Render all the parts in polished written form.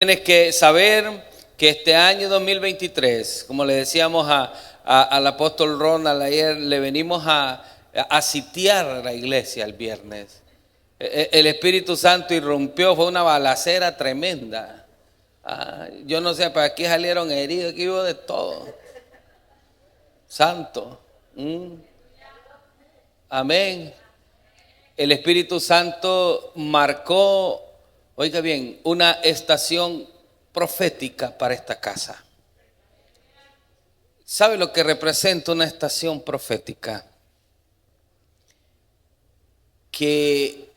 Tienes que saber que este año 2023, como le decíamos al apóstol Ronald ayer, le venimos a sitiar a la iglesia el viernes. El Espíritu Santo irrumpió, fue una balacera tremenda. Yo no sé, para aquí salieron heridos, aquí hubo de todo. Santo. Amén. El Espíritu Santo marcó, oiga bien, una estación profética para esta casa. ¿Sabe lo que representa una estación profética? Que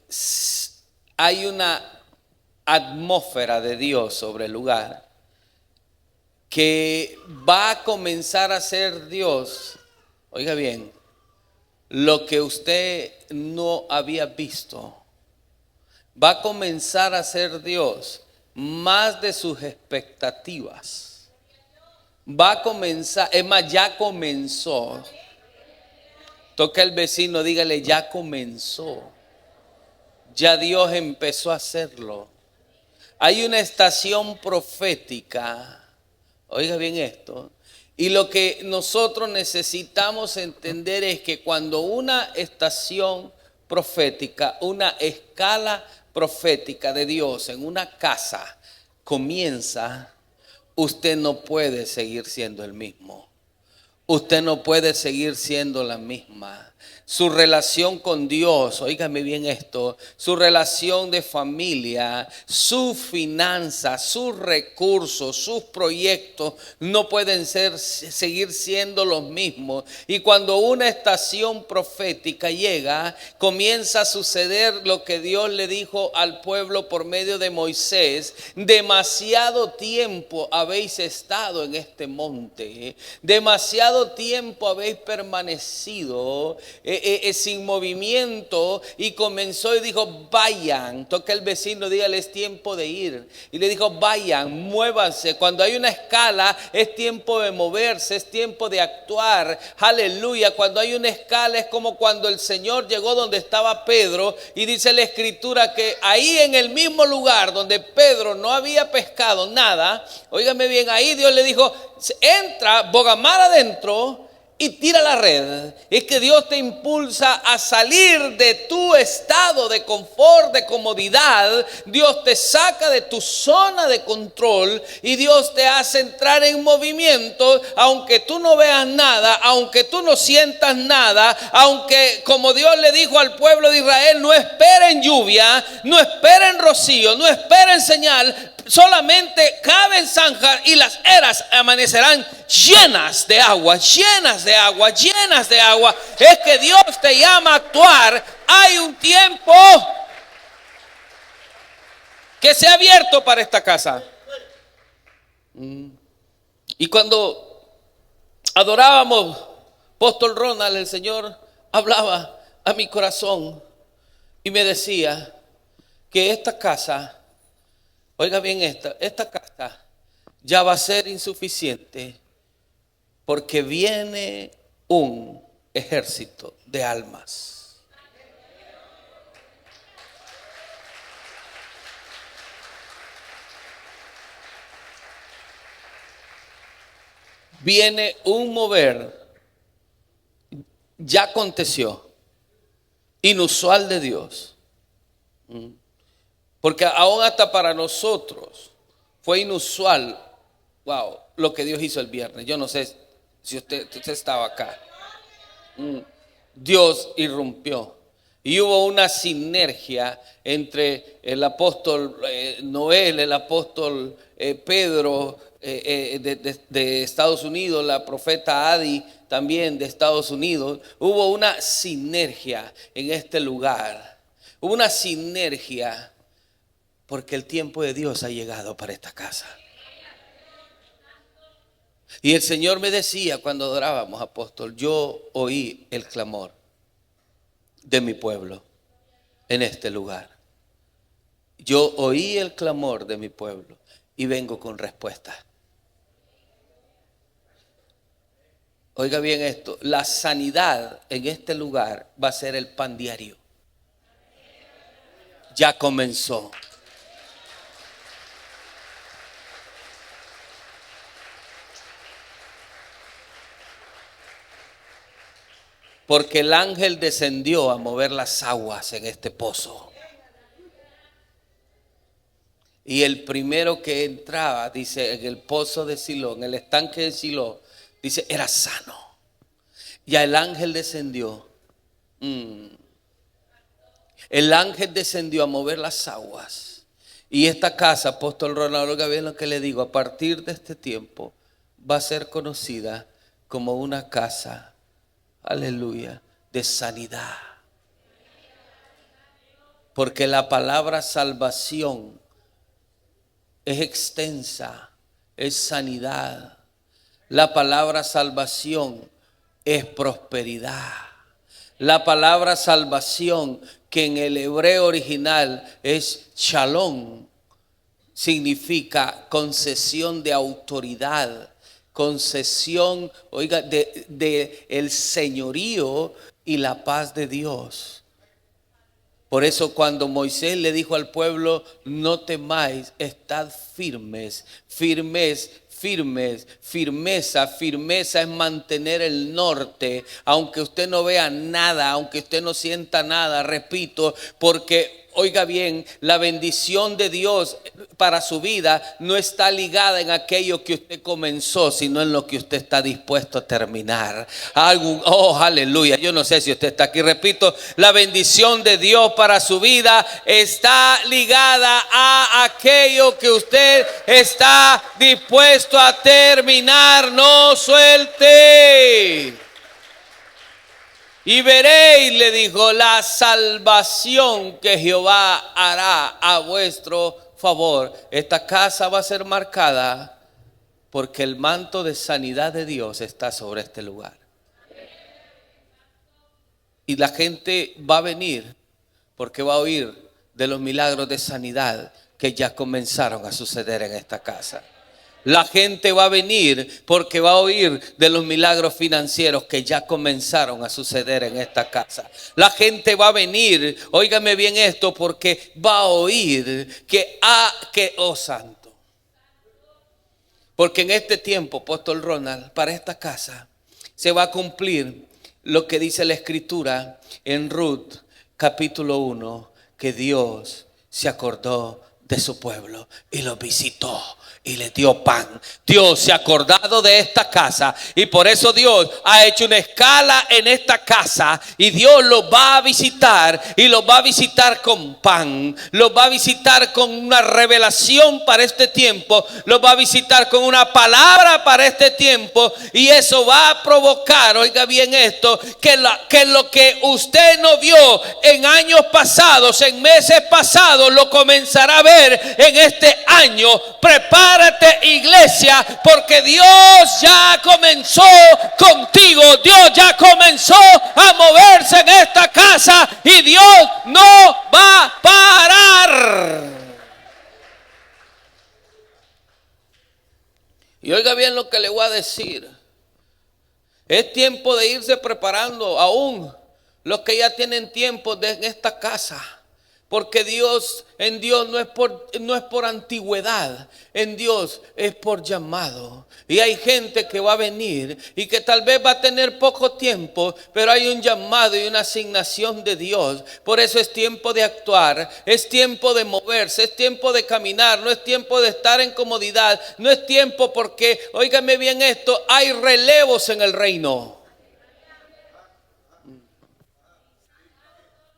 hay una atmósfera de Dios sobre el lugar, que va a comenzar a ser Dios, oiga bien, lo que usted no había visto. Va a comenzar a ser Dios más de sus expectativas. Va a comenzar, es más, ya comenzó. Toca al vecino, dígale, ya comenzó. Ya Dios empezó a hacerlo. Hay una estación profética. Oiga bien esto. Y lo que nosotros necesitamos entender es que cuando una estación profética, una escala profética de Dios en una casa comienza, usted no puede seguir siendo el mismo. Usted no puede seguir siendo la misma. Su relación con Dios, óigame bien esto, su relación de familia, sus finanzas, sus recursos, sus proyectos no pueden seguir siendo los mismos. Y cuando una estación profética llega, comienza a suceder lo que Dios le dijo al pueblo por medio de Moisés: demasiado tiempo habéis estado en este monte, demasiado tiempo habéis permanecido sin movimiento. Y comenzó y dijo: vayan. Toca el vecino, dígale, es tiempo de ir. Y le dijo: vayan, muévanse. Cuando hay una escala es tiempo de moverse, es tiempo de actuar. Aleluya. Cuando hay una escala es como cuando el Señor llegó donde estaba Pedro, y dice la escritura que ahí en el mismo lugar donde Pedro no había pescado nada, óigame bien, ahí Dios le dijo: entra, boga mar adentro y tira la red. Es que Dios te impulsa a salir de tu estado de confort, de comodidad. Dios te saca de tu zona de control y Dios te hace entrar en movimiento, aunque tú no veas nada, aunque tú no sientas nada, aunque, como Dios le dijo al pueblo de Israel, no esperen lluvia, no esperen rocío, no esperen señal. Solamente cabe zanja y las eras amanecerán llenas de agua, llenas de agua, llenas de agua. Es que Dios te llama a actuar. Hay un tiempo que se ha abierto para esta casa. Y cuando adorábamos, apóstol Ronald, el Señor hablaba a mi corazón y me decía que esta casa, oiga bien, esta casa ya va a ser insuficiente, porque viene un ejército de almas. Viene un mover, ya aconteció, inusual de Dios. Porque aún hasta para nosotros fue inusual, wow, lo que Dios hizo el viernes. Yo no sé si usted estaba acá. Dios irrumpió y hubo una sinergia entre el apóstol Noel, el apóstol Pedro de Estados Unidos, la profeta Adi también de Estados Unidos. Hubo una sinergia en este lugar. Hubo una sinergia porque el tiempo de Dios ha llegado para esta casa. Y el Señor me decía cuando adorábamos, apóstol, yo oí el clamor de mi pueblo en este lugar. Yo oí el clamor de mi pueblo y vengo con respuesta. Oiga bien esto, la sanidad en este lugar va a ser el pan diario. Ya comenzó. porque el ángel descendió a mover las aguas en este pozo. Y el primero que entraba, dice, en el pozo de Silo, en el estanque de Silo, dice, era sano. Ya el ángel descendió. El ángel descendió a mover las aguas. Y esta casa, apóstol Ronald, oiga bien lo que le digo, a partir de este tiempo va a ser conocida como una casa, aleluya, de sanidad. Porque la palabra salvación es extensa, es sanidad. La palabra salvación es prosperidad. La palabra salvación, que en el hebreo original es shalom, significa concesión de autoridad, concesión, oiga, de el señorío y la paz de Dios. Por eso cuando Moisés le dijo al pueblo, no temáis, estad firmes, firmeza es mantener el norte, aunque usted no vea nada, aunque usted no sienta nada, repito, porque oiga bien, la bendición de Dios para su vida no está ligada en aquello que usted comenzó, sino en lo que usted está dispuesto a terminar. Oh, aleluya. Yo no sé si usted está aquí. Repito, la bendición de Dios para su vida está ligada a aquello que usted está dispuesto a terminar. No suelte. Y veréis, le dijo, la salvación que Jehová hará a vuestro favor. Esta casa va a ser marcada porque el manto de sanidad de Dios está sobre este lugar. Y la gente va a venir porque va a oír de los milagros de sanidad que ya comenzaron a suceder en esta casa. La gente va a venir porque va a oír de los milagros financieros que ya comenzaron a suceder en esta casa. La gente va a venir, óigame bien esto, porque va a oír oh santo. Porque en este tiempo, apóstol Ronald, para esta casa se va a cumplir lo que dice la escritura en Ruth capítulo 1, que Dios se acordó de su pueblo y lo visitó y le dio pan. Dios se ha acordado de esta casa y por eso Dios ha hecho una escala en esta casa y Dios lo va a visitar y lo va a visitar con pan, lo va a visitar con una revelación para este tiempo, lo va a visitar con una palabra para este tiempo y eso va a provocar, oiga bien esto, que lo que usted no vio en años pasados, en meses pasados, lo comenzará a ver en este año. Prepárate, iglesia, porque Dios ya comenzó contigo. Dios ya comenzó a moverse en esta casa y Dios no va a parar. Y oiga bien lo que le voy a decir. Es tiempo de irse preparando aún los que ya tienen tiempo en esta casa. Porque en Dios no es por antigüedad, en Dios es por llamado. Y hay gente que va a venir y que tal vez va a tener poco tiempo, pero hay un llamado y una asignación de Dios. Por eso es tiempo de actuar, es tiempo de moverse, es tiempo de caminar, no es tiempo de estar en comodidad, no es tiempo porque, óigame bien esto, hay relevos en el reino.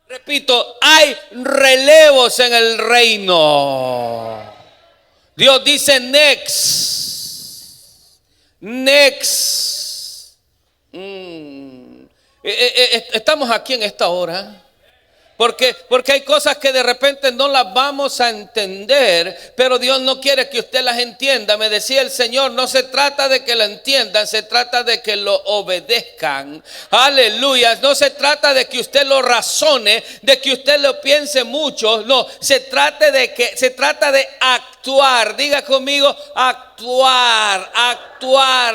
Repito, hay relevos en el reino. Dios dice next. Estamos aquí en esta hora. Porque hay cosas que de repente no las vamos a entender, pero Dios no quiere que usted las entienda. Me decía el Señor, no se trata de que lo entiendan, se trata de que lo obedezcan. Aleluya, no se trata de que usted lo razone, de que usted lo piense mucho. No, se trata de actuar. Diga conmigo, actuar.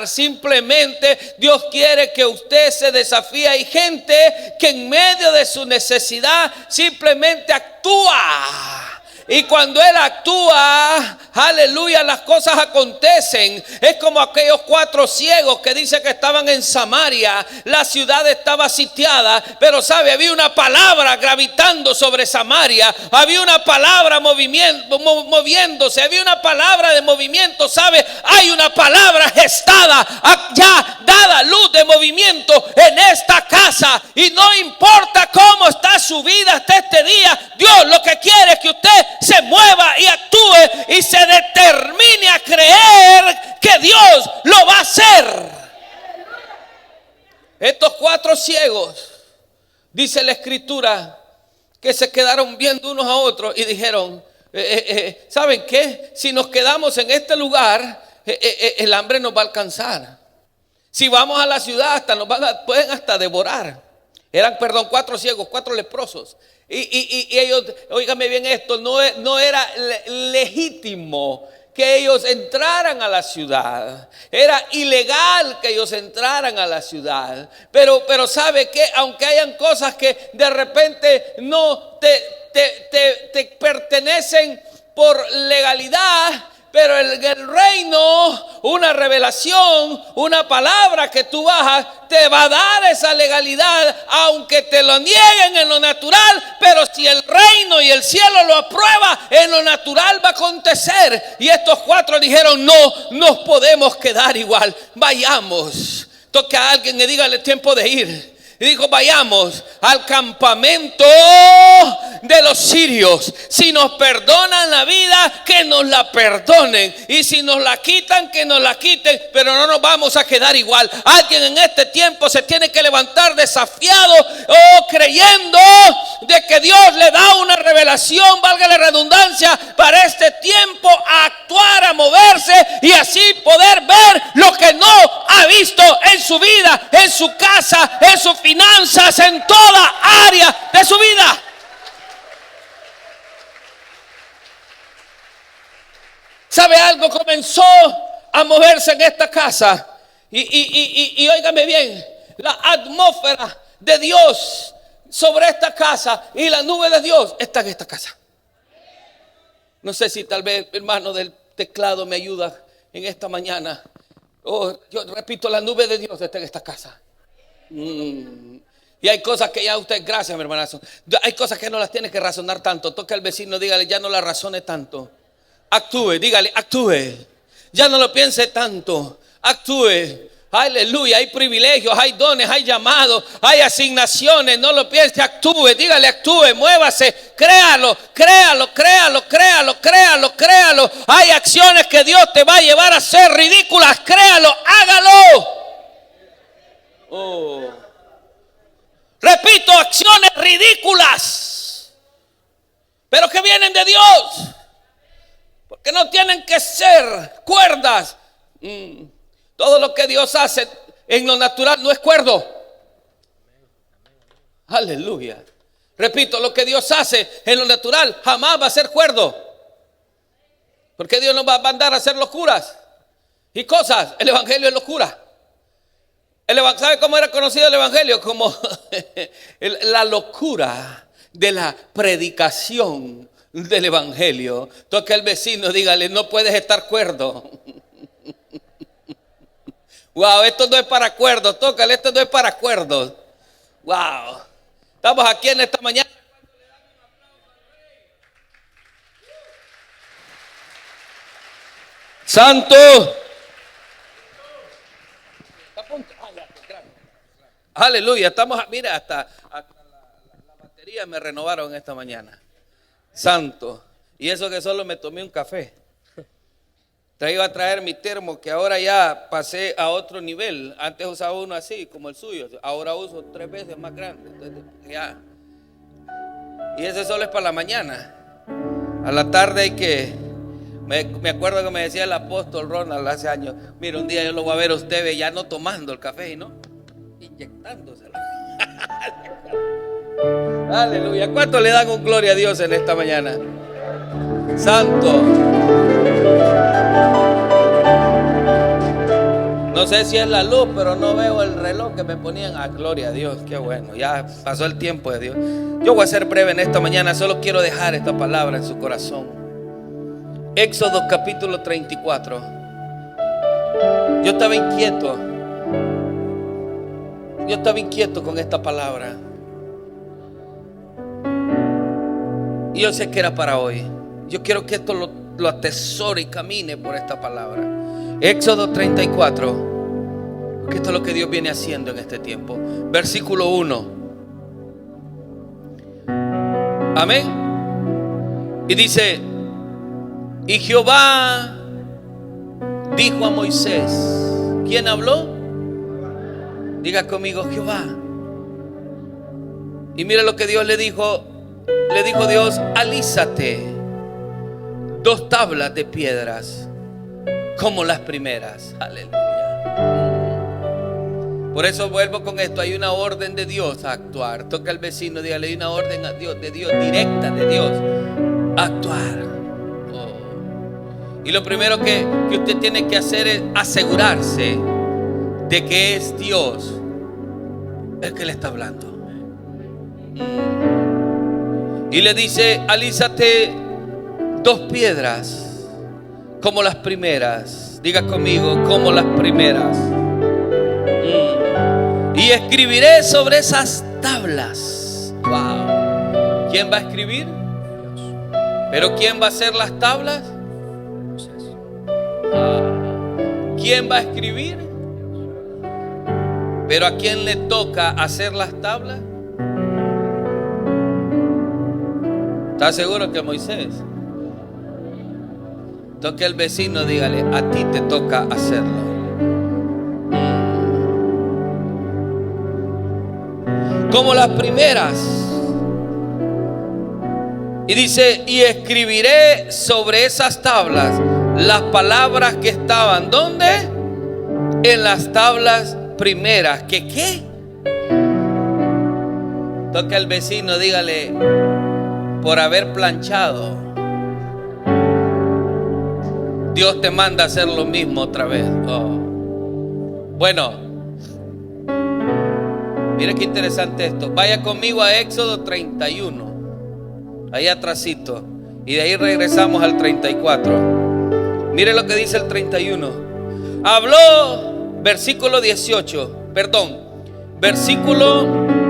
Simplemente Dios quiere que usted se desafíe. Hay gente que en medio de su necesidad simplemente actúa. Y cuando Él actúa, aleluya, las cosas acontecen. Es como aquellos 4 ciegos que dice que estaban en Samaria. La ciudad estaba sitiada, pero sabe, había una palabra gravitando sobre Samaria. Había una palabra moviéndose. Había una palabra de movimiento, sabe. Hay una palabra gestada, ya dada luz de movimiento en esta casa. Y no importa cómo está su vida hasta este día, Dios lo que quiere es que usted se mueva y actúe y se determine a creer que Dios lo va a hacer. Estos 4 ciegos, dice la escritura, que se quedaron viendo unos a otros y dijeron, ¿saben qué? Si nos quedamos en este lugar, el hambre nos va a alcanzar. Si vamos a la ciudad, hasta pueden hasta devorar. Eran, 4 ciegos, 4 leprosos. Y ellos, óigame bien esto, no era legítimo que ellos entraran a la ciudad. Era ilegal que ellos entraran a la ciudad. Pero sabe que aunque hayan cosas que de repente no te pertenecen por legalidad, pero en el reino, una revelación, una palabra que tú bajas, te va a dar esa legalidad, aunque te lo nieguen en lo natural. Pero si el reino y el cielo lo aprueba, en lo natural va a acontecer. Y estos 4 dijeron, no nos podemos quedar igual, vayamos. Toque a alguien y dígale, tiempo de ir. Y dijo, vayamos al campamento de los sirios. Si nos perdonan la vida, que nos la perdonen. Y si nos la quitan, que nos la quiten. Pero no nos vamos a quedar igual. Alguien en este tiempo se tiene que levantar desafiado, creyendo de que Dios le da una revelación, valga la redundancia, para este tiempo, a actuar, a moverse y así poder ver lo que no ha visto en su vida, en su casa, en su finanzas, en toda área de su vida. ¿Sabe algo? Comenzó a moverse en esta casa. Y óigame bien, la atmósfera de Dios sobre esta casa y la nube de Dios está en esta casa. No sé si tal vez, hermano del teclado, me ayuda en esta mañana. Yo repito, la nube de Dios está en esta casa. Y hay cosas que ya usted, gracias mi hermanazo, hay cosas que no las tiene que razonar tanto. Toque al vecino, dígale, ya no la razone tanto. Actúe, dígale, actúe. Ya no lo piense tanto, actúe. Aleluya, hay privilegios, hay dones, hay llamados, hay asignaciones. No lo piense, actúe, dígale, actúe, muévase, créalo, créalo, créalo, créalo, créalo, créalo. Hay acciones que Dios te va a llevar a hacer ridículas, créalo, hágalo. Repito, acciones ridículas, pero que vienen de Dios, porque no tienen que ser cuerdas. Todo lo que Dios hace en lo natural no es cuerdo. Aleluya. Repito, lo que Dios hace en lo natural jamás va a ser cuerdo, porque Dios no va a mandar a hacer locuras y cosas. El evangelio es locura. ¿Sabe cómo era conocido el evangelio? Como la locura de la predicación del evangelio. Toque al vecino, dígale, no puedes estar cuerdo. Wow, esto no es para cuerdos. Tócale, esto no es para cuerdos. Wow. Estamos aquí en esta mañana. Santo. Aleluya, estamos, mira, hasta la batería me renovaron esta mañana. Santo. Y eso que solo me tomé un café. Te iba a traer mi termo, que ahora ya pasé a otro nivel. Antes usaba uno así, como el suyo. Ahora uso 3 veces más grande. Entonces, ya. Y ese solo es para la mañana. A la tarde hay que... Me acuerdo que me decía el apóstol Ronald hace años, mira, un día yo lo voy a ver a usted ya no tomando el café, ¿no? Inyectándoselo. Aleluya. ¿Cuánto le dan un gloria a Dios en esta mañana? Santo. No sé si es la luz, pero no veo el reloj. porque me ponían a gloria a Dios. Qué bueno, ya pasó el tiempo de Dios. Yo voy a ser breve en esta mañana. Solo quiero dejar esta palabra en su corazón. Éxodo capítulo 34. Yo estaba inquieto con esta palabra. Y yo sé que era para hoy. Yo quiero que esto lo atesore y camine por esta palabra. Éxodo 34. Porque esto es lo que Dios viene haciendo en este tiempo. Versículo 1. Amén. Y dice: y Jehová dijo a Moisés. ¿Quién habló? Diga conmigo: Jehová. Y mira lo que Dios le dijo. Le dijo Dios: alízate 2 tablas de piedras como las primeras. Aleluya. Por eso vuelvo con esto. Hay una orden de Dios a actuar. Toca al vecino, dígale: hay una orden de Dios, directa de Dios a actuar. Y lo primero que usted tiene que hacer es asegurarse de que es Dios el que le está hablando. Y le dice: alízate 2 piedras como las primeras. Diga conmigo: como las primeras. Y escribiré sobre esas tablas. Wow. ¿Quién va a escribir? Dios. ¿Pero quién va a hacer las tablas? ¿Quién va a escribir? ¿Pero a quién le toca hacer las tablas? ¿Está seguro que Moisés? Toque al vecino, dígale: a ti te toca hacerlo. Como las primeras. Y dice: y escribiré sobre esas tablas las palabras que estaban. ¿Dónde? En las tablas primeras. ¿Que qué? Toque al vecino, dígale: por haber planchado, Dios te manda a hacer lo mismo otra vez. Bueno, mire qué interesante esto. Vaya conmigo a Éxodo 31, ahí atrásito, y de ahí regresamos al 34. Mire lo que dice el 31. Habló, versículo 18, perdón, versículo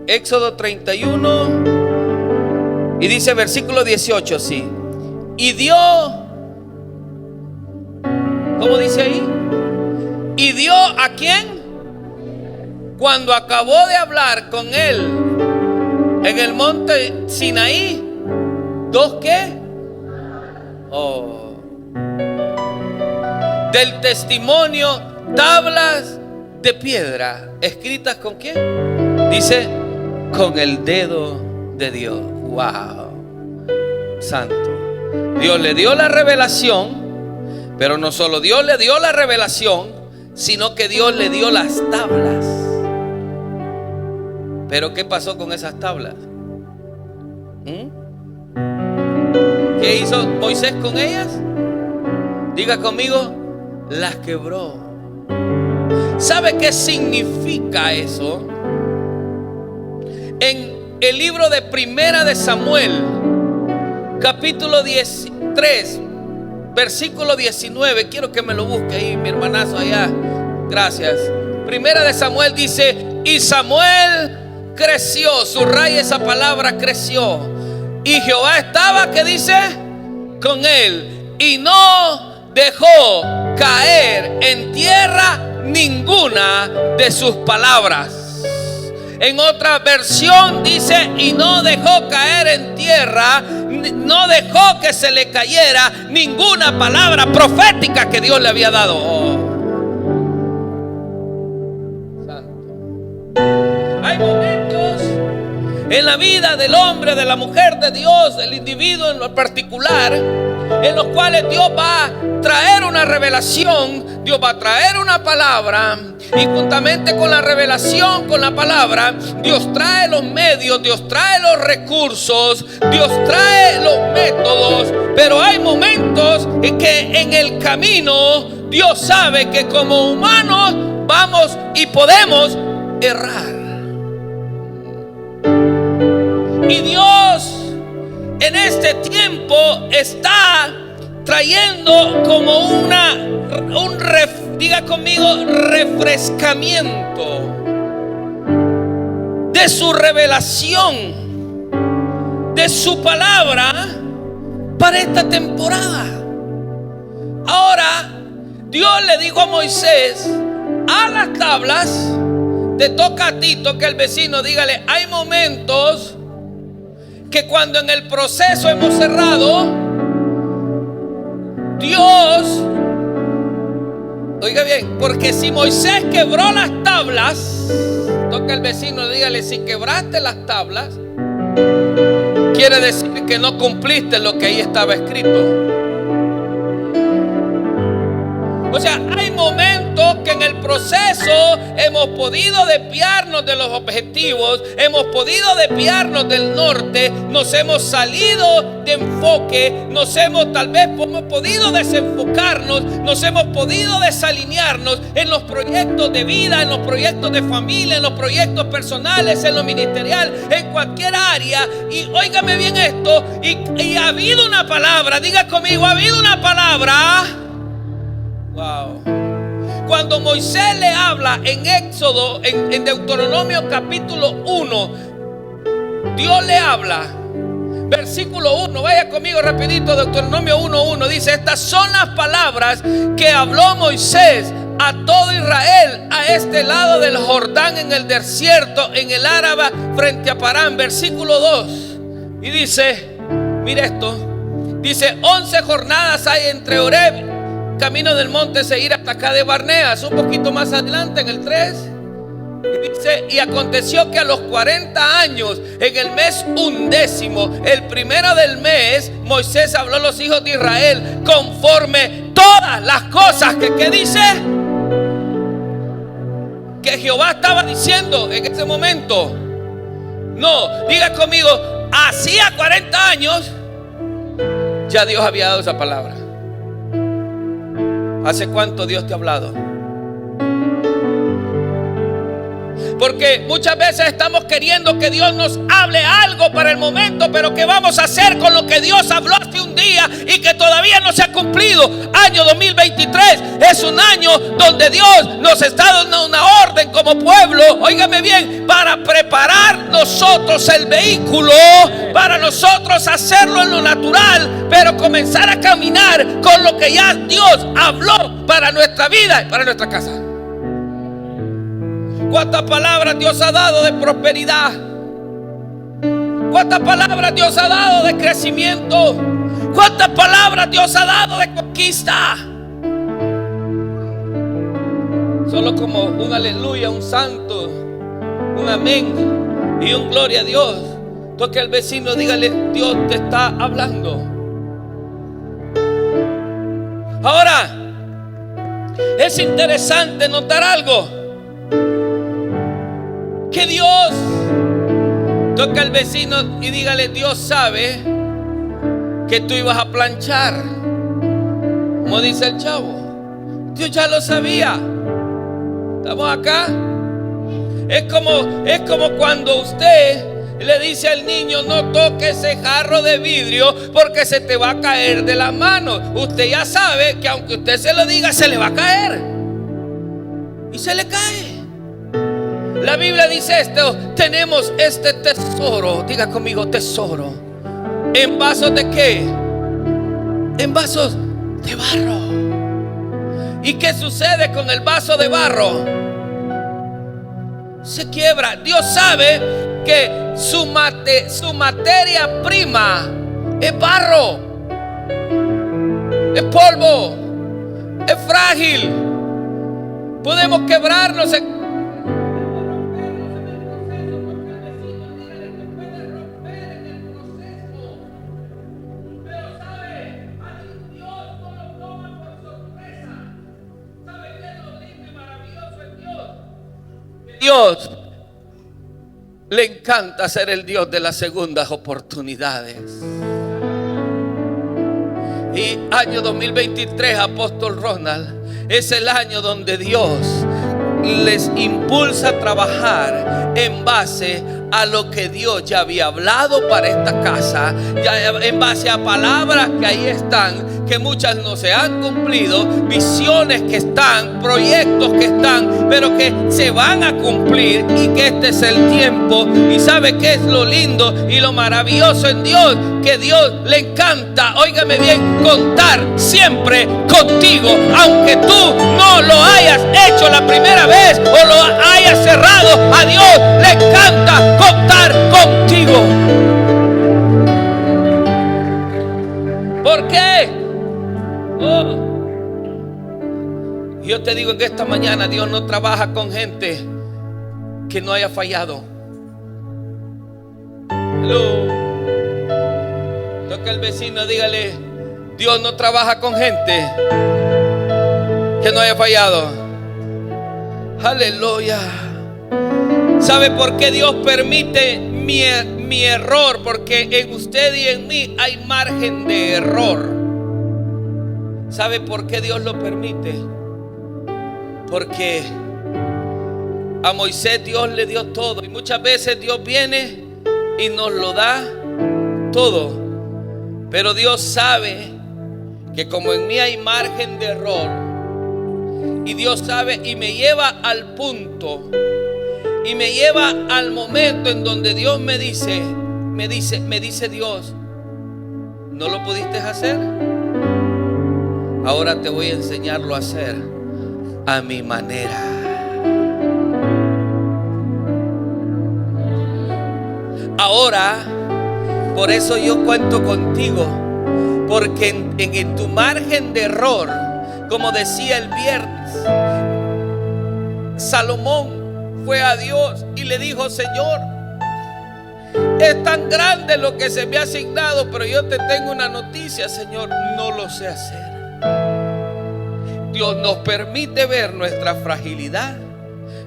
Éxodo 31 y dice versículo 18, sí. Y dio, ¿cómo dice ahí? Y dio ¿a quién? Cuando acabó de hablar con él en el monte Sinaí, 2 ¿qué? Del testimonio, tablas de piedra, escritas ¿con quién? Dice: con el dedo de Dios. Wow, santo. Dios le dio la revelación, pero no solo Dios le dio la revelación, sino que Dios le dio las tablas. Pero ¿qué pasó con esas tablas? ¿Qué hizo Moisés con ellas? Diga conmigo: las quebró. ¿Sabe qué significa eso? En el libro de Primera de Samuel, capítulo 13, versículo 19. Quiero que me lo busque ahí, mi hermanazo allá. Gracias. Primera de Samuel dice: y Samuel creció. Subraya esa palabra, creció. Y Jehová estaba, ¿qué dice? Con él. Y no dejó caer en tierra ninguna de sus palabras. En otra versión dice: y no dejó caer en tierra, no dejó que se le cayera ninguna palabra profética que Dios le había dado. Santo. Hay momentos en la vida del hombre, de la mujer de Dios, del individuo en lo particular, en los cuales Dios va a traer una revelación de Dios va a traer una palabra y juntamente con la revelación, con la palabra, Dios trae los medios, Dios trae los recursos, Dios trae los métodos. Pero hay momentos en que en el camino Dios sabe que como humanos vamos y podemos errar. Y Dios en este tiempo está trayendo como diga conmigo, refrescamiento de su revelación, de su palabra para esta temporada. Ahora, Dios le dijo a Moisés: a las tablas, te toca a ti, toca al vecino, dígale, hay momentos que cuando en el proceso hemos cerrado, Dios, oiga bien, porque si Moisés quebró las tablas, toca al vecino, dígale, si quebraste las tablas, quiere decir que no cumpliste lo que ahí estaba escrito. O sea, hay momentos que en el proceso hemos podido desviarnos de los objetivos, hemos podido desviarnos del norte, nos hemos salido de enfoque, tal vez hemos podido desenfocarnos, nos hemos podido desalinearnos en los proyectos de vida, en los proyectos de familia, en los proyectos personales, en lo ministerial, en cualquier área. Y óigame bien esto, y ha habido una palabra, diga conmigo, ha habido una palabra. Wow. Cuando Moisés le habla en Éxodo, en Deuteronomio capítulo 1, Dios le habla, versículo 1, vaya conmigo rapidito, Deuteronomio 1:1, dice: estas son las palabras que habló Moisés a todo Israel a este lado del Jordán, en el desierto, en el Áraba, frente a Parán. Versículo 2, y dice, mire esto, dice: 11 jornadas hay entre Horeb, camino del monte Seir, hasta acá de Barneas. Un poquito más adelante, en el 3, y dice: y aconteció que a los 40 años, en el mes 11, el primero del mes, Moisés habló a los hijos de Israel conforme todas las cosas que dice que Jehová estaba diciendo en ese momento. No, diga conmigo, hacía 40 años ya Dios había dado esa palabra. ¿Hace cuánto Dios te ha hablado? Porque muchas veces estamos queriendo que Dios nos hable algo para el momento, pero ¿qué vamos a hacer con lo que Dios habló hace un día y que todavía no se ha cumplido? Año 2023 es un año donde Dios nos está dando una orden como pueblo, óigame bien, para preparar nosotros el vehículo, para nosotros hacerlo en lo natural, pero comenzar a caminar con lo que ya Dios habló para nuestra vida y para nuestra casa. ¿Cuántas palabras Dios ha dado de prosperidad? ¿Cuántas palabras Dios ha dado de crecimiento? ¿Cuántas palabras Dios ha dado de conquista? Solo como un aleluya, un santo, un amén y un gloria a Dios. Toque al vecino, dígale: Dios te está hablando. Ahora, es interesante notar algo. Que Dios, toca al vecino y dígale: Dios sabe que tú ibas a planchar. Como dice el chavo, Dios ya lo sabía. ¿Estamos acá? Es como cuando usted le dice al niño: no toque ese jarro de vidrio porque se te va a caer de las manos. Usted ya sabe que aunque usted se lo diga, se le va a caer. Y se le cae. La Biblia dice esto: tenemos este tesoro, diga conmigo, tesoro, ¿en vasos de qué? En vasos de barro. ¿Y qué sucede con el vaso de barro? Se quiebra. Dios sabe que su materia prima es barro, es polvo, es frágil. Podemos quebrarnos. ¿Sabe Dios le encanta ser el Dios de las segundas oportunidades. Y año 2023, Apóstol Ronald, es el año donde Dios les impulsa a trabajar en base a lo que Dios ya había hablado para esta casa, ya en base a palabras que ahí están, que muchas no se han cumplido, visiones que están, proyectos que están, pero que se van a cumplir, y que este es el tiempo. Y sabe qué es lo lindo y lo maravilloso en Dios, que Dios le encanta, óigame bien, contar siempre contigo, aunque tú no lo hayas hecho la primera vez o lo hayas cerrado. A Dios le encanta contar contigo. ¿Por qué? Yo te digo que esta mañana Dios no trabaja con gente que no haya fallado. Hello. Toca al vecino, dígale: Dios no trabaja con gente que no haya fallado. Aleluya. ¿Sabe por qué Dios permite mi error? Porque en usted y en mí hay margen de error. ¿Sabe por qué Dios lo permite? Porque a Moisés Dios le dio todo, y muchas veces Dios viene y nos lo da todo. Pero Dios sabe que como en mí hay margen de error, y Dios sabe y me lleva al punto, y me lleva al momento en donde Dios me dice Dios: ¿no lo pudiste hacer? Ahora te voy a enseñarlo a hacer a mi manera. Ahora, por eso yo cuento contigo, porque en tu margen de error, como decía el viernes, Salomón fue a Dios y le dijo: Señor, es tan grande lo que se me ha asignado, pero yo te tengo una noticia, Señor, no lo sé hacer. Dios nos permite ver nuestra fragilidad,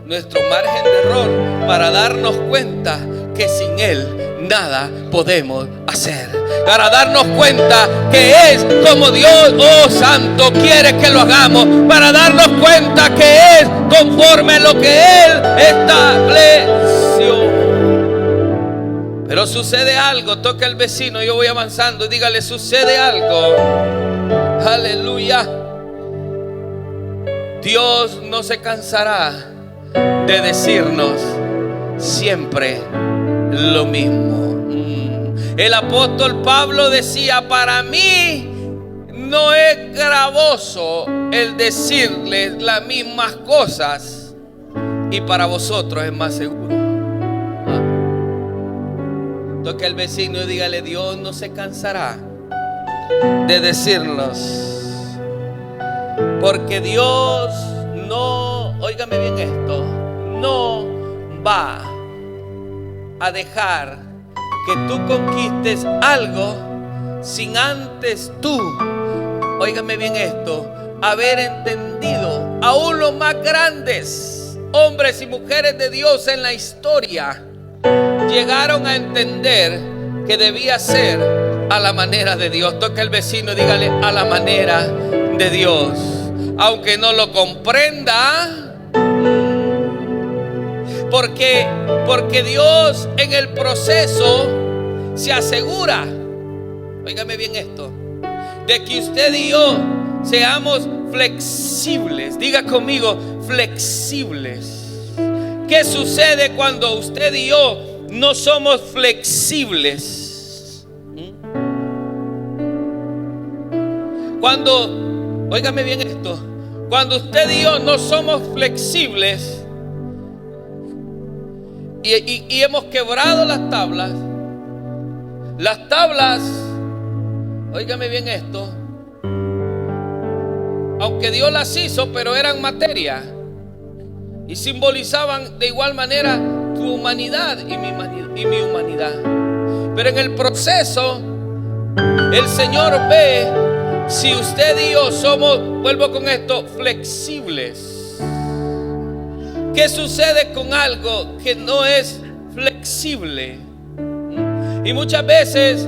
nuestro margen de error, para darnos cuenta que sin Él nada podemos hacer, para darnos cuenta que es como Dios, oh santo, quiere que lo hagamos, para darnos cuenta que es conforme a lo que Él estableció. Pero sucede algo. Toca al vecino, yo voy avanzando, y dígale: sucede algo. Aleluya. Dios no se cansará de decirnos siempre lo mismo. El apóstol Pablo decía: para mí no es gravoso el decirles las mismas cosas, y para vosotros es más seguro. Toque al vecino y dígale: Dios no se cansará de decirnos, porque Dios no, óigame bien esto, no va a dejar que tú conquistes algo sin antes tú, óigame bien esto, haber entendido. Aún los más grandes hombres y mujeres de Dios en la historia llegaron a entender que debía ser a la manera de Dios. Toca al vecino y dígale: a la manera de Dios. Aunque no lo comprenda, porque Dios en el proceso se asegura, óigame bien esto, de que usted y yo seamos flexibles. Diga conmigo: flexibles. ¿Qué sucede cuando usted y yo no somos flexibles? Cuando, óigame bien esto, cuando usted y yo no somos flexibles y hemos quebrado las tablas, óigame bien esto, aunque Dios las hizo, pero eran materia y simbolizaban de igual manera tu humanidad y mi humanidad. Pero en el proceso el Señor ve si usted y yo somos, vuelvo con esto, flexibles. ¿Qué sucede con algo que no es flexible? Y muchas veces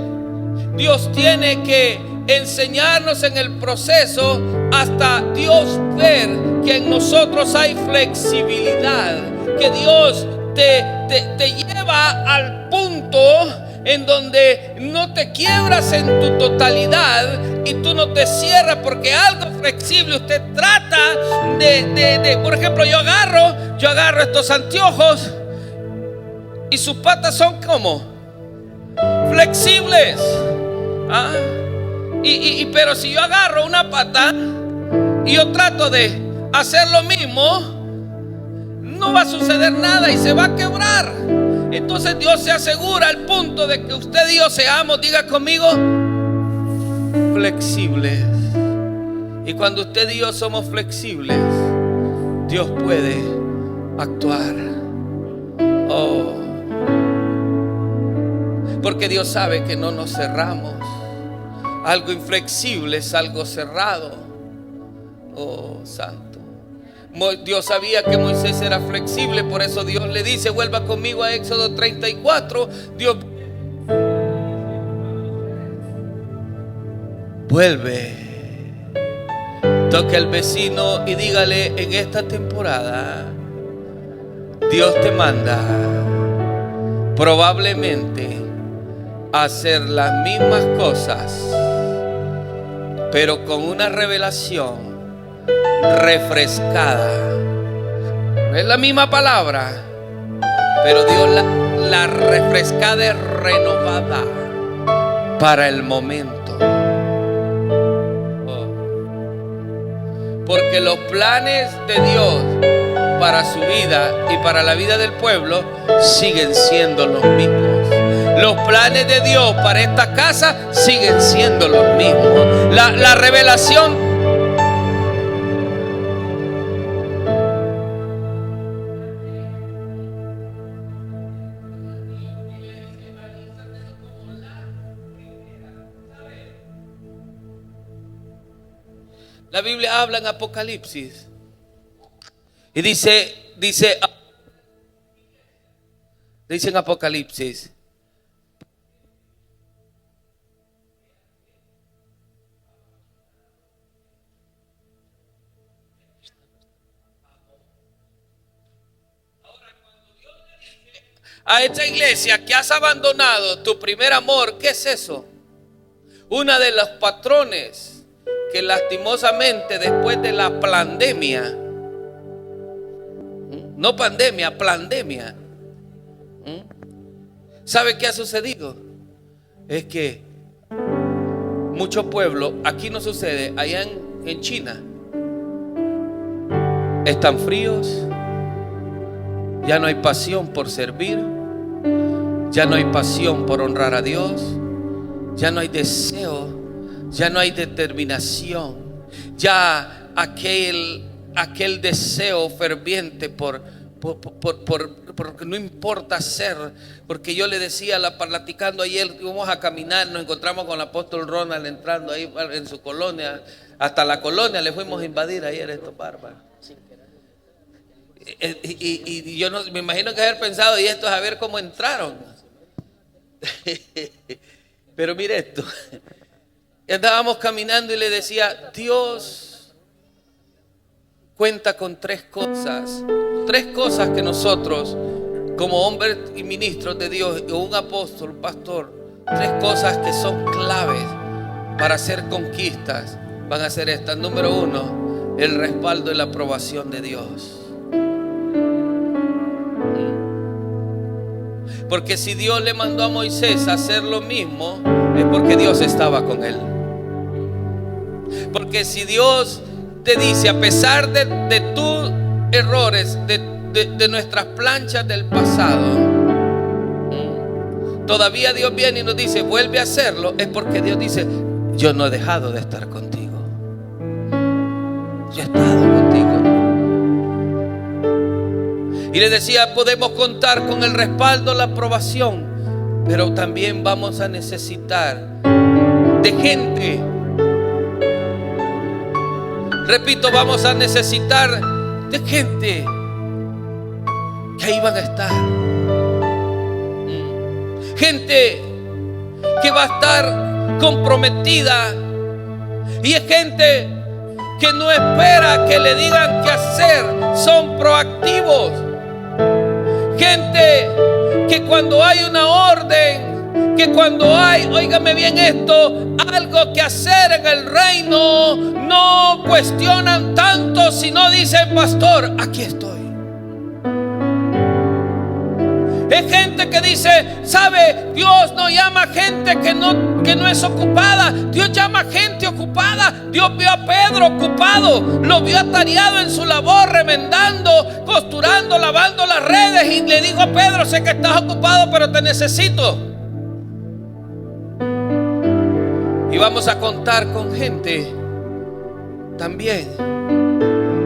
Dios tiene que enseñarnos en el proceso hasta Dios ver que en nosotros hay flexibilidad, que Dios te lleva al punto en donde no te quiebras en tu totalidad y tú no te cierras, porque algo flexible usted trata por ejemplo, yo agarro estos anteojos y sus patas son como flexibles. Pero si yo agarro una pata y yo trato de hacer lo mismo, no va a suceder nada y se va a quebrar. Entonces Dios se asegura al punto de que usted y yo seamos, diga conmigo, flexibles. Y cuando usted y yo somos flexibles, Dios puede actuar. Porque Dios sabe que no nos cerramos. Algo inflexible es algo cerrado. Oh, santo. Dios sabía que Moisés era flexible, por eso Dios le dice, vuelva conmigo a Éxodo 34. Dios vuelve. Toque al vecino y dígale, en esta temporada Dios te manda probablemente a hacer las mismas cosas, pero con una revelación refrescada. Es la misma palabra, pero Dios la refrescada es renovada para el momento. Porque los planes de Dios para su vida y para la vida del pueblo siguen siendo los mismos. Los planes de Dios para esta casa siguen siendo los mismos. La revelación. La Biblia habla en Apocalipsis y dice en Apocalipsis, a esta iglesia que has abandonado tu primer amor, ¿qué es eso? Una de los patrones que lastimosamente después de la pandemia, no pandemia, pandemia, ¿sabe qué ha sucedido? Es que muchos pueblos, aquí no sucede, allá en China, están fríos, ya no hay pasión por servir, ya no hay pasión por honrar a Dios, ya no hay deseo, ya no hay determinación, ya aquel deseo ferviente por no importa hacer. Porque yo le decía, platicando ayer, íbamos a caminar, nos encontramos con el apóstol Ronald entrando ahí en su colonia, hasta la colonia le fuimos a invadir ayer, estos bárbaros. Y yo no, me imagino que haber pensado, y esto es a ver cómo entraron. Pero mire esto. Andábamos caminando y le decía, Dios cuenta con tres cosas que nosotros como hombres y ministros de Dios, o un apóstol, un pastor, tres cosas que son claves para hacer conquistas van a ser estas. Número uno, el respaldo y la aprobación de Dios. Porque si Dios le mandó a Moisés a hacer lo mismo, es porque Dios estaba con él. Porque si Dios te dice, a pesar de tus errores, de nuestras planchas del pasado, todavía Dios viene y nos dice, vuelve a hacerlo, es porque Dios dice, yo no he dejado de estar contigo. Yo he estado contigo. Y les decía, podemos contar con el respaldo, la aprobación, pero también vamos a necesitar de gente. Repito, vamos a necesitar de gente que ahí van a estar. Gente que va a estar comprometida. Y es gente que no espera que le digan qué hacer. Son proactivos. Gente que cuando hay una orden, que cuando hay, óigame bien esto, algo que hacer en el reino, no cuestionan tanto, sino dicen: pastor, aquí estoy. Es gente que dice: sabe, Dios no llama gente que no es ocupada. Dios llama gente ocupada. Dios vio a Pedro ocupado, lo vio atareado en su labor, remendando, costurando, lavando las redes, y le dijo a Pedro: sé que estás ocupado, pero te necesito. Y vamos a contar con gente también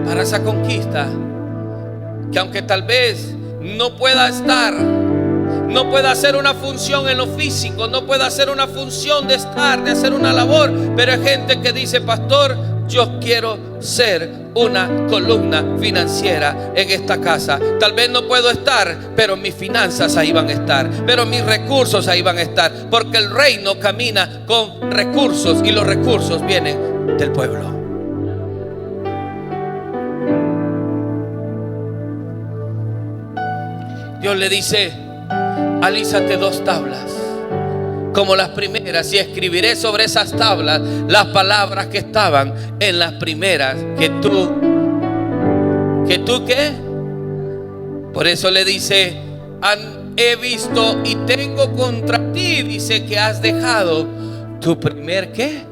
para esa conquista, que aunque tal vez no pueda estar, no pueda hacer una función en lo físico, no pueda hacer una función de estar, de hacer una labor, pero hay gente que dice: pastor, yo quiero ser una columna financiera en esta casa. Tal vez no puedo estar, pero mis finanzas ahí van a estar, pero mis recursos ahí van a estar, porque el reino camina con recursos y los recursos vienen del pueblo. Dios le dice: alízate 2 tablas como las primeras, y escribiré sobre esas tablas las palabras que estaban en las primeras que tú ¿qué? Por eso le dice: he visto y tengo contra ti, dice, que has dejado tu primer ¿qué?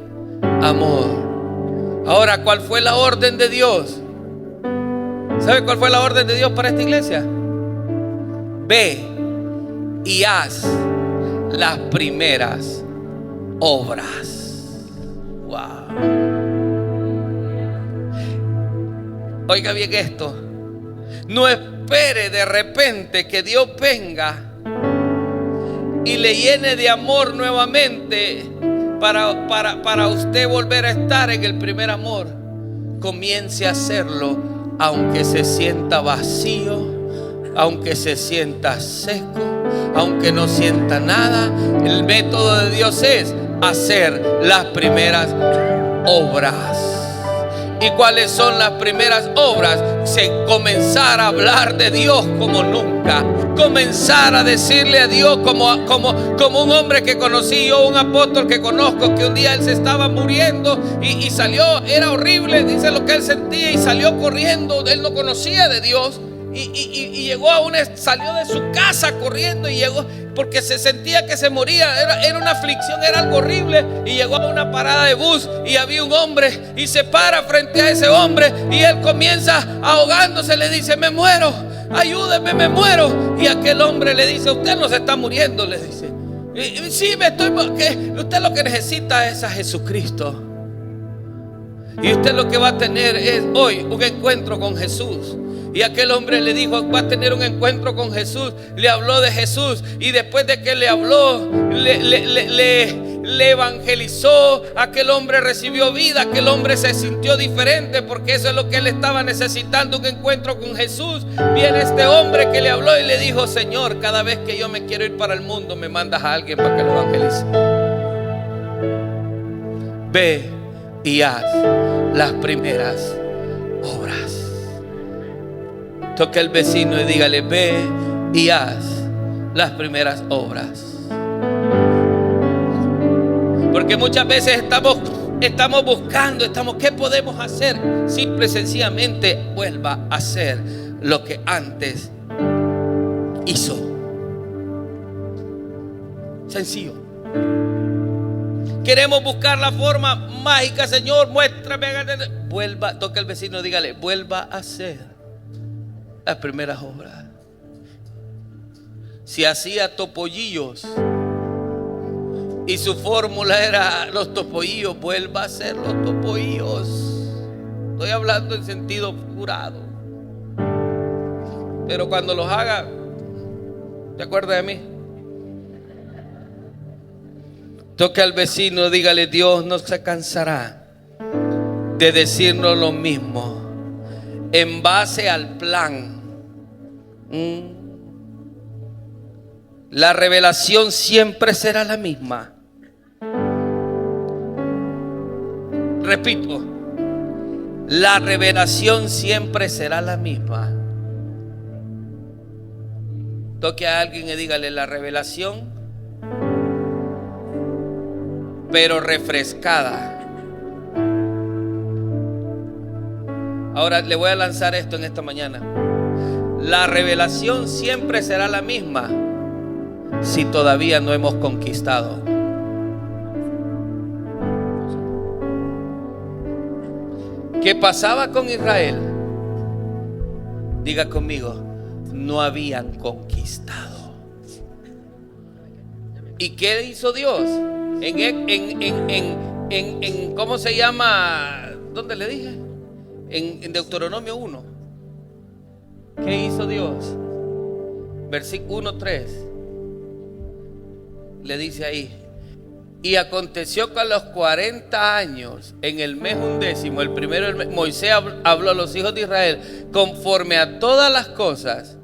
Amor. Ahora, ¿cuál fue la orden de Dios? ¿Sabe cuál fue la orden de Dios para esta iglesia? Ve y haz las primeras obras. Wow. Oiga bien esto. No espere de repente que Dios venga y le llene de amor nuevamente para usted volver a estar en el primer amor. Comience a hacerlo, aunque se sienta vacío, aunque se sienta seco, aunque no sienta nada. El método de Dios es hacer las primeras obras. ¿Y cuáles son las primeras obras? Comenzar a hablar de Dios como nunca. Comenzar a decirle a Dios como un hombre que conocí yo, un apóstol que conozco, que un día él se estaba muriendo y salió, era horrible, dice lo que él sentía, y salió corriendo. Él no conocía de Dios. Y llegó salió de su casa corriendo y llegó porque se sentía que se moría. Era una aflicción, era algo horrible. Y llegó a una parada de bus y había un hombre y se para frente a ese hombre y él comienza ahogándose. Le dice: me muero, ayúdeme, me muero. Y aquel hombre le dice: usted no se está muriendo, le dice. Sí, usted lo que necesita es a Jesucristo. Y usted lo que va a tener es hoy un encuentro con Jesús. Y aquel hombre le dijo: va a tener un encuentro con Jesús. Le habló de Jesús. Y después de que le habló, le evangelizó. Aquel hombre recibió vida. Aquel hombre se sintió diferente, porque eso es lo que él estaba necesitando, un encuentro con Jesús. Viene este hombre que le habló y le dijo: Señor, cada vez que yo me quiero ir para el mundo, me mandas a alguien para que lo evangelice. Ve y haz las primeras obras. Toque al vecino y dígale: ve y haz las primeras obras. Porque muchas veces estamos buscando, ¿qué podemos hacer? Simple y sencillamente, vuelva a hacer lo que antes hizo. Sencillo. Queremos buscar la forma mágica. Señor, muéstrame. Vuelva, toque al vecino, dígale: vuelva a hacer las primeras obras. Si hacía topollillos y su fórmula era los topollillos, vuelva a hacer los topollillos. Estoy hablando en sentido figurado. Pero cuando los haga, ¿te acuerdas de mí? Toque al vecino, dígale: Dios no se cansará de decirnos lo mismo en base al plan La revelación siempre será la misma. Repito, la revelación siempre será la misma. Toque a alguien y dígale: la revelación, pero refrescada. Ahora le voy a lanzar esto en esta mañana. La revelación siempre será la misma si todavía no hemos conquistado. ¿Qué pasaba con Israel? Diga conmigo: no habían conquistado. ¿Y qué hizo Dios? ¿Cómo se llama? ¿Dónde le dije? En Deuteronomio 1. ¿Qué hizo Dios? Versículo 1:3. Le dice ahí: y aconteció que a los 40 años, en el mes 11, el primero del mes, Moisés habló a los hijos de Israel conforme a todas las cosas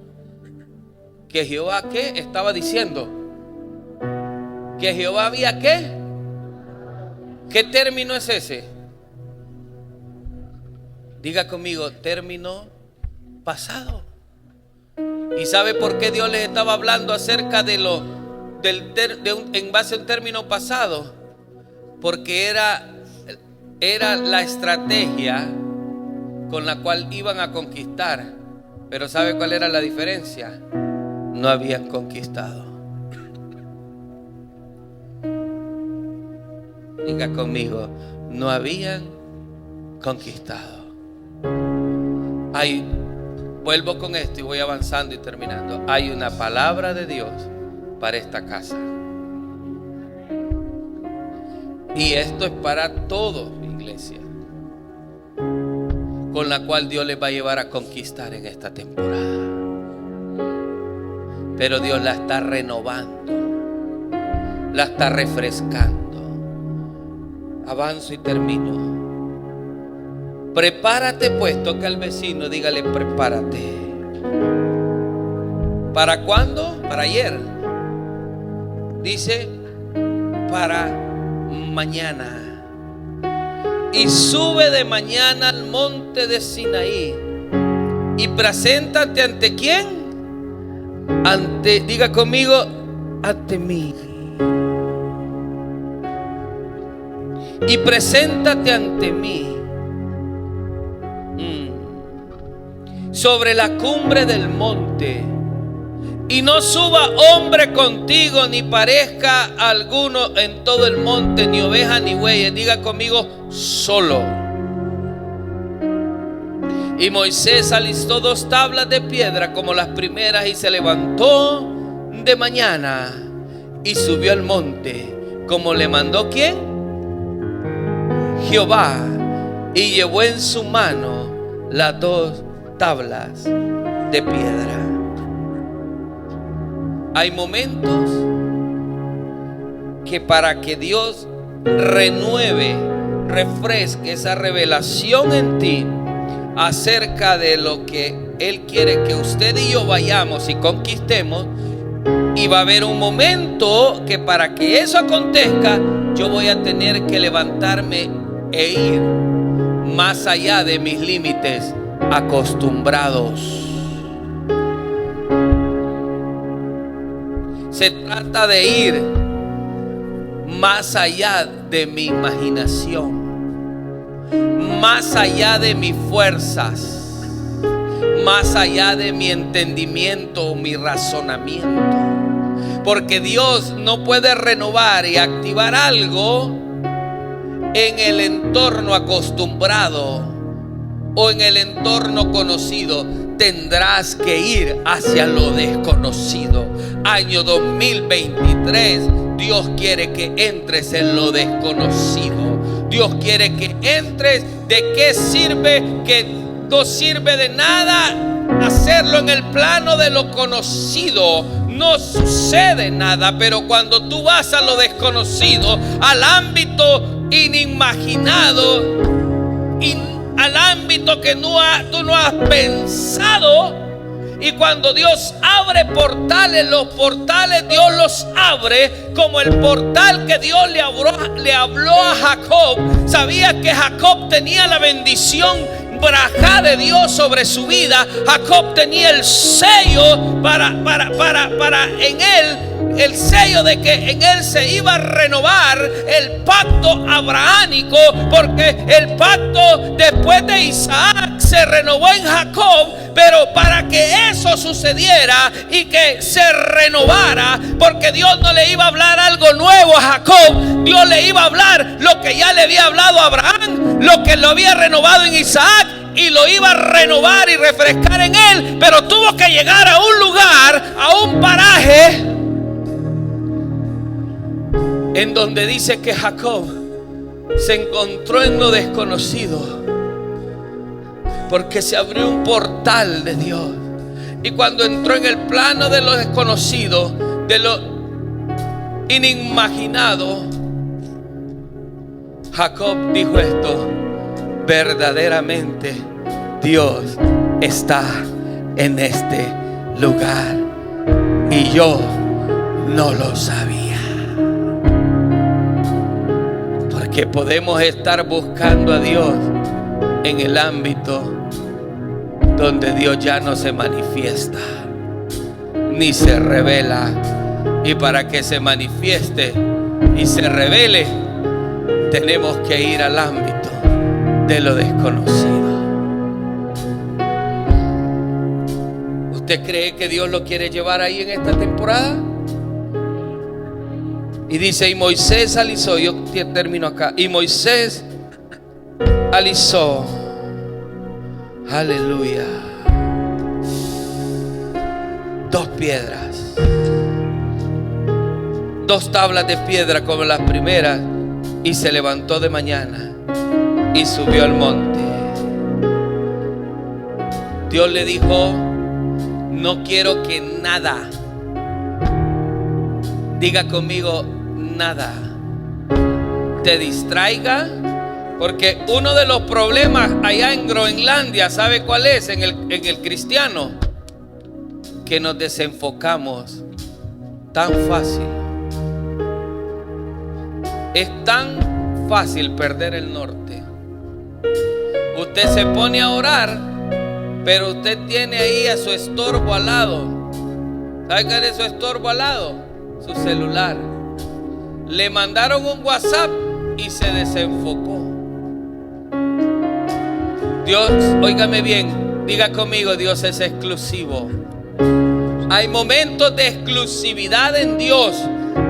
que Jehová, ¿qué? Estaba diciendo. Que Jehová había, ¿qué? ¿Qué término es ese? Diga conmigo: término pasado. ¿Y sabe por qué Dios les estaba hablando acerca de en base a un término pasado? Porque era la estrategia con la cual iban a conquistar. Pero ¿sabe cuál era la diferencia? No habían conquistado. Diga conmigo: no habían conquistado. Vuelvo con esto y voy avanzando y terminando. Hay una palabra de Dios para esta casa. Y esto es para todos, iglesia, con la cual Dios les va a llevar a conquistar en esta temporada. Pero Dios la está renovando, la está refrescando. Avanzo y termino. Prepárate pues, toca al vecino, dígale: prepárate. ¿Para cuándo? Para ayer. Dice: para mañana. Y sube de mañana al monte de Sinaí y preséntate ante ¿quién? Diga conmigo: ante mí. Y preséntate ante mí sobre la cumbre del monte, y no suba hombre contigo, ni parezca alguno en todo el monte, ni oveja ni bueyes. Diga conmigo: solo. Y Moisés alistó 2 tablas de piedra como las primeras, y se levantó de mañana y subió al monte como le mandó ¿quién? Jehová, y llevó en su mano las 2 tablas de piedra. Hay momentos que para que Dios renueve, refresque esa revelación en ti acerca de lo que Él quiere que usted y yo vayamos y conquistemos, y va a haber un momento que para que eso acontezca, yo voy a tener que levantarme e ir más allá de mis límites acostumbrados. Se trata de ir más allá de mi imaginación, más allá de mis fuerzas, más allá de mi entendimiento o mi razonamiento. Porque Dios no puede renovar y activar algo en el entorno acostumbrado o en el entorno conocido. Tendrás que ir hacia lo desconocido. Año 2023, Dios quiere que entres en lo desconocido. Dios quiere que entres. ¿De qué sirve? Que no sirve de nada hacerlo en el plano de lo conocido. No sucede nada. Pero cuando tú vas a lo desconocido, al ámbito inimaginado, al ámbito que tú no has pensado, Y cuando Dios abre portales, los portales Dios los abre como el portal que Dios le habló a Jacob. ¿Sabías que Jacob tenía la bendición brajá de Dios sobre su vida? Jacob tenía el sello para en él, el sello de que en él se iba a renovar el pacto abrahámico, porque el pacto después de Isaac se renovó en Jacob. Pero para que eso sucediera y que se renovara, porque Dios no le iba a hablar algo nuevo a Jacob, Dios le iba a hablar lo que ya le había hablado a Abraham, lo que lo había renovado en Isaac, y lo iba a renovar y refrescar en él. Pero tuvo que llegar a un lugar, a un paraje, en donde dice que Jacob se encontró en lo desconocido, porque se abrió un portal de Dios. Y cuando entró en el plano de lo desconocido, de lo inimaginado, Jacob dijo esto: verdaderamente Dios está en este lugar y yo no lo sabía. Porque podemos estar buscando a Dios en el ámbito donde Dios ya no se manifiesta ni se revela. Y para que se manifieste y se revele, tenemos que ir al ámbito de lo desconocido. ¿Usted cree que Dios lo quiere llevar ahí en esta temporada? Y dice: y Moisés alisó, yo termino acá, y Moisés alisó, aleluya, 2 piedras, 2 tablas de piedra como las primeras, y se levantó de mañana y subió al monte. Dios le dijo: no quiero que nada, diga conmigo, nada te distraiga. Porque uno de los problemas allá en Groenlandia, ¿sabe cuál es? En el cristiano, que nos desenfocamos tan fácil. Es tan fácil perder el norte. Usted se pone a orar, pero usted tiene ahí a su estorbo al lado. ¿Sabe qué es su estorbo al lado? Su celular. Le mandaron un WhatsApp y se desenfocó. Dios, óigame bien, diga conmigo: Dios es exclusivo. Hay momentos de exclusividad en Dios.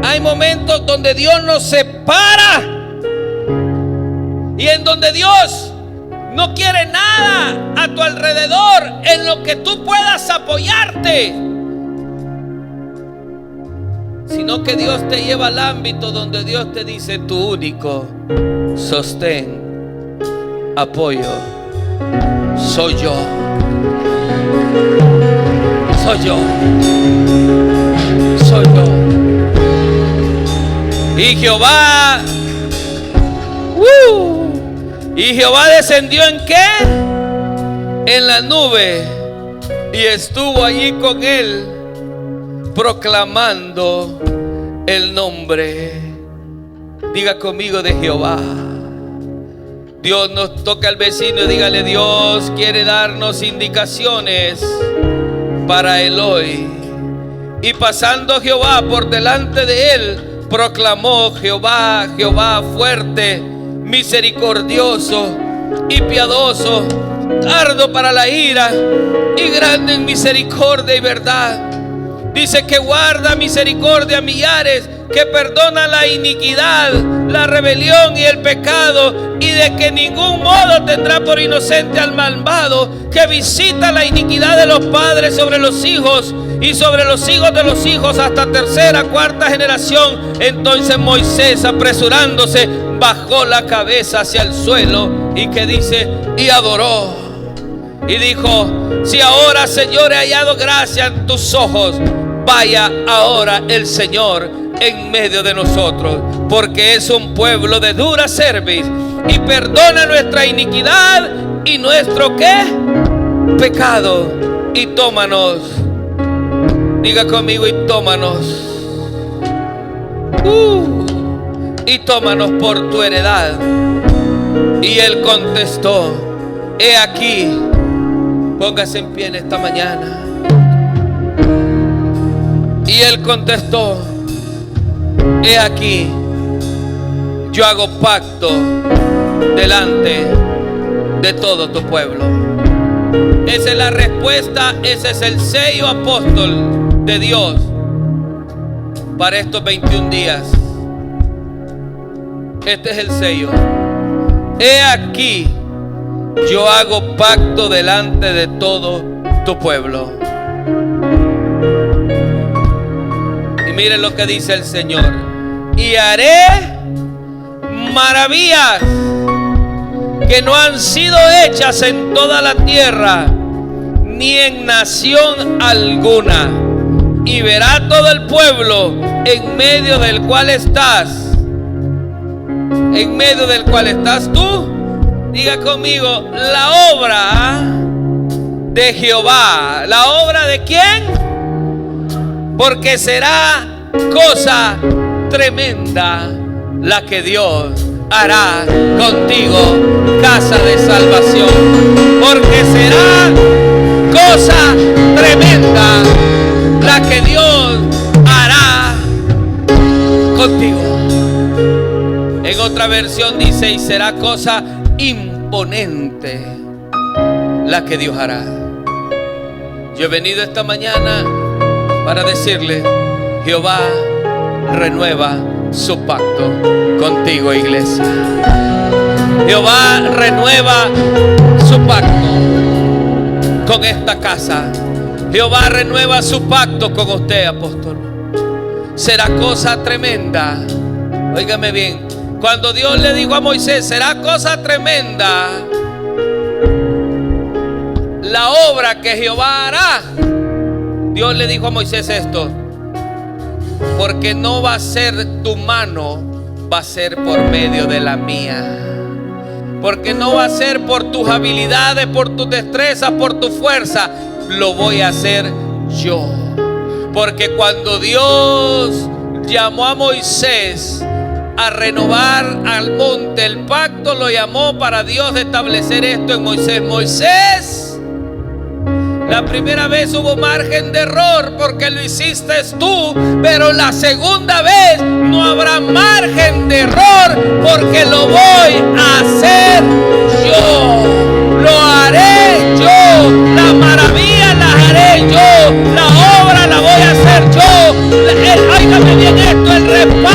Hay momentos donde Dios nos separa y en donde Dios no quiere nada a tu alrededor en lo que tú puedas apoyarte, sino que Dios te lleva al ámbito donde Dios te dice: tu único sostén, apoyo, soy yo. Soy yo. Soy yo. Y Jehová, y Jehová descendió ¿en qué? En la nube, y estuvo allí con él, proclamando el nombre. Diga conmigo: de Jehová. Dios nos toca al vecino y dígale: Dios quiere darnos indicaciones para el hoy. Y pasando Jehová por delante de él, proclamó: Jehová, Jehová fuerte, misericordioso y piadoso, tardo para la ira y grande en misericordia y verdad. Dice que guarda misericordia a millares, que perdona la iniquidad, la rebelión y el pecado, y de que ningún modo tendrá por inocente al malvado, que visita la iniquidad de los padres sobre los hijos y sobre los hijos de los hijos hasta tercera, cuarta generación. Entonces Moisés, apresurándose, bajó la cabeza hacia el suelo, y que dice, y adoró, y dijo: si ahora, Señor, he hallado gracia en tus ojos, vaya ahora el Señor en medio de nosotros, porque es un pueblo de dura cerviz, y perdona nuestra iniquidad y nuestro ¿qué? Pecado. y tómanos. Diga conmigo, y tómanos. Y tómanos por tu heredad. Y él contestó: he aquí. Póngase en pie en esta mañana. Y él contestó: he aquí, yo hago pacto delante de todo tu pueblo. Esa es la respuesta, ese es el sello apóstol de Dios para estos 21 días. Este es el sello. He aquí, yo hago pacto delante de todo tu pueblo. Y miren lo que dice el Señor: y haré maravillas que no han sido hechas en toda la tierra, ni en nación alguna. Y verá todo el pueblo en medio del cual estás. En medio del cual estás tú. Diga conmigo: la obra de Jehová. ¿La obra de quién? Porque será cosa tremenda la que Dios hará contigo, casa de salvación. Porque será cosa tremenda la que Dios hará contigo. En otra versión dice: y será cosa imponente la que Dios hará. Yo he venido esta mañana para decirle: Jehová renueva su pacto contigo, iglesia. Jehová renueva su pacto con esta casa. Jehová renueva su pacto con usted, apóstol. Será cosa tremenda. Óigame bien. Cuando Dios le dijo a Moisés: será cosa tremenda la obra que Jehová hará, Dios le dijo a Moisés esto: porque no va a ser tu mano, va a ser por medio de la mía. Porque no va a ser por tus habilidades, por tus destrezas, por tu fuerza. Lo voy a hacer yo. Porque cuando Dios llamó a Moisés a renovar al monte el pacto, lo llamó para Dios establecer esto en Moisés. Moisés, la primera vez hubo margen de error porque lo hiciste tú, pero la segunda vez no habrá margen de error porque lo voy a hacer yo. Lo haré yo. La maravilla la haré yo. La obra la voy a hacer yo. Óigame bien esto: el respaldo